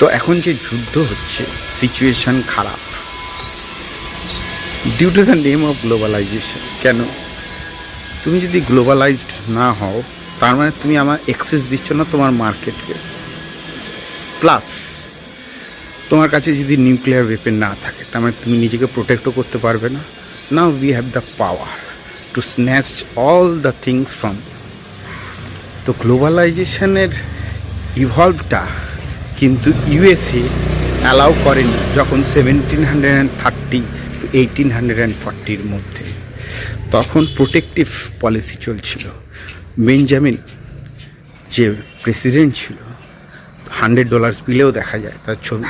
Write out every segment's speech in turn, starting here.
তো এখন যে যুদ্ধ হচ্ছে, সিচুয়েশন খারাপ due to the name of globalisation. কেন? তুমি যদি গ্লোবালাইজড না হও, তার মানে তুমি আমার অ্যাক্সেস দিচ্ছ না তোমার মার্কেটকে। প্লাস তোমার কাছে যদি নিউক্লিয়ার ওয়েপেন না থাকে, তার মানে তুমি নিজেকে প্রোটেক্টও করতে পারবে না। Now we have the power to snatch all the things from. তো গ্লোবালাইজেশনের ইভলভটা কিন্তু ইউএসএ অ্যালাউ করেনি যখন 1730 to 1840 মধ্যে। তখন প্রোটেক্টিভ পলিসি চলছিল। বেঞ্জামিন যে প্রেসিডেন্ট ছিল, $100 বিলেও দেখা যায় তার ছবি,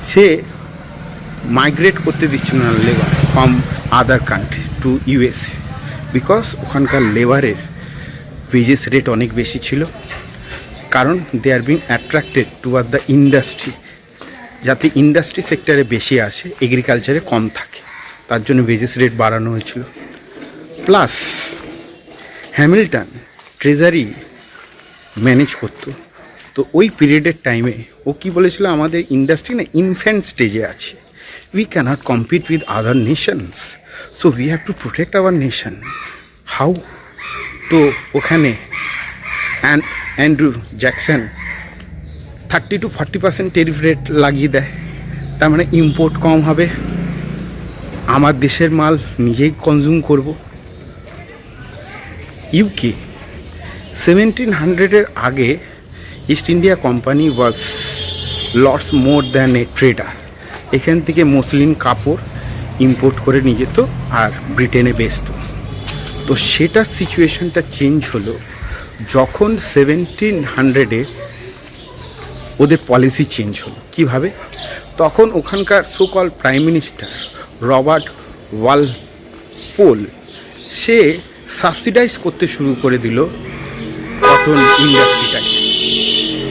সে মাইগ্রেট করতে দিচ্ছিল না labour from other country to USA, because ওখানকার লেবারের ওয়েজেস রেট অনেক বেশি ছিল। কারণ they are being attracted toward the industry, যাতে ইন্ডাস্ট্রি সেক্টরে বেশি আসে, এগ্রিকালচারে কম থাকে, তার জন্য ওয়েজেস রেট বাড়ানো হয়েছিল। প্লাস হ্যামিল্টন ট্রেজারি ম্যানেজ করতো। তো ওই পিরিয়ডের টাইমে ও কী বলেছিল, আমাদের ইন্ডাস্ট্রি না ইনফ্যান্ট স্টেজে আছে, we cannot compete with other nations, so we have to protect our nation. How? তো ওখানে Andrew Jackson 30 to 40% tariff rate লাগিয়ে দেয়। তার মানে ইম্পোর্ট কম হবে, আমার দেশের মাল নিজেই কনজিউম করব। ইউকে 1700-এর আগে east India company was lots more than a tedder. এখান থেকে মসলিন কাপড় ইম্পোর্ট করে নিয়ে যেত আর ব্রিটেনে বেচত। তো সেটার সিচুয়েশনটা চেঞ্জ হলো যখন 1700-এ ওদের পলিসি চেঞ্জ হলো। কীভাবে? তখন ওখানকার সোকল প্রাইম মিনিস্টার রবার্ট ওয়ালপোল, সে সাবসিডাইজ করতে শুরু করে দিল কটন ইন্ডাস্ট্রিটাকে,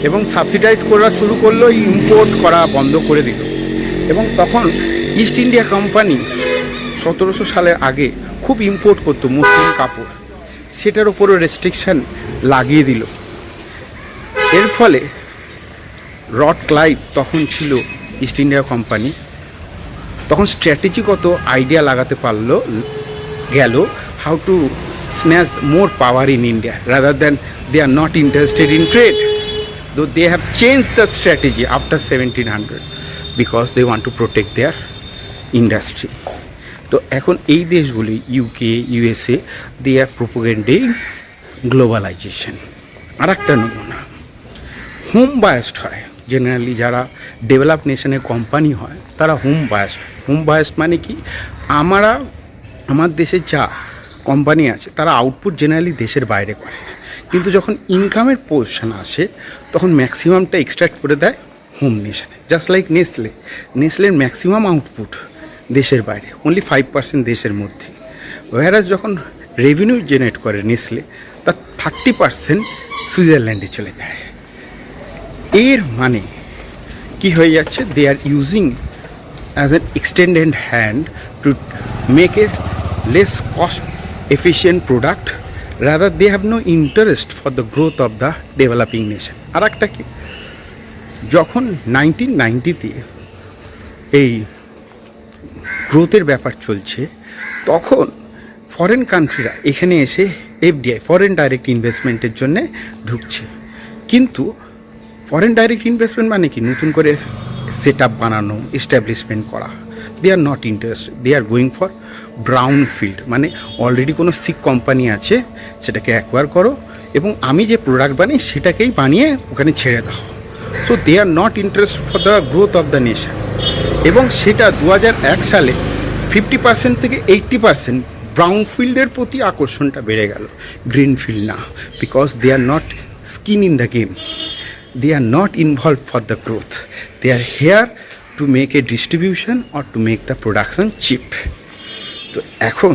এবং সাবসিডাইজ করা শুরু করলো, ইম্পোর্ট করা বন্ধ করে দিল। এবং তখন ইস্ট ইন্ডিয়া কোম্পানি 1700 সালের আগে খুব ইম্পোর্ট করতো মুসলিম কাপড়, সেটার উপরও রেস্ট্রিকশান লাগিয়ে দিল। এর ফলে রড ক্লাইভ তখন ছিল ইস্ট ইন্ডিয়া কোম্পানি, তখন স্ট্র্যাটেজিগত আইডিয়া লাগাতে গেল how to snatch more power in India rather than they are not interested in trade, though they have changed the strategy after 1700 because they want to protect their industry. তো এখন এই দেশগুলি UK, USA, দে আর প্রোপাগেন্ডিং globalization. আর একটা নমুনা, home biased হয় generally. যারা develop নেশনের company হয় তারা হোম বায়াসড। হোম বায়াসড মানে কি, আমার দেশে যা কোম্পানি আছে তারা আউটপুট জেনারেলি দেশের বাইরে করে, কিন্তু যখন ইনকামের পোর্শন আসে তখন ম্যাক্সিমামটা এক্সট্রাক্ট করে দেয় হোম নেশনে। জাস্ট লাইক নেসলের ম্যাক্সিমাম আউটপুট দেশের বাইরে, অনলি 5% দেশের মধ্যে। ওয়ারাজ যখন রেভিনিউ জেনারেট করে নেসলে, তার 30% সুইজারল্যান্ডে চলে যায়। এর মানে কি হয়ে যাচ্ছে, they are using as an extended hand to make a less cost efficient product, rather they have no interest for the growth of the developing nation. আর একটা কি, যখন 1990-তে এই গ্রোথের ব্যাপার চলছে, তখন ফরেন কান্ট্রিরা এখানে এসে এফডিআই, ফরেন ডাইরেক্ট ইনভেস্টমেন্টের জন্য ঢুকছে। কিন্তু ফরেন ডাইরেক্ট ইনভেস্টমেন্ট মানে কি, নতুন করে সেট আপ বানানো, এস্টাবলিশমেন্ট করা। They are not interested, they are going for brown field, মানে অলরেডি কোনো সিক কোম্পানি আছে সেটাকে অ্যাকোয়ার করো এবং আমি যে প্রোডাক্ট বানাই সেটাকেই বানিয়ে ওখানে ছেড়ে দাও। So they are not interested for the growth of the nation. এবং সেটা 2001 সালে 50% থেকে 80% ব্রাউন ফিল্ডের প্রতি আকর্ষণটা বেড়ে গেল, গ্রিন ফিল্ড না, because they are not skin in the game, they are not involve for the growth, they are here to make a distribution or to make the production cheap. তো এখন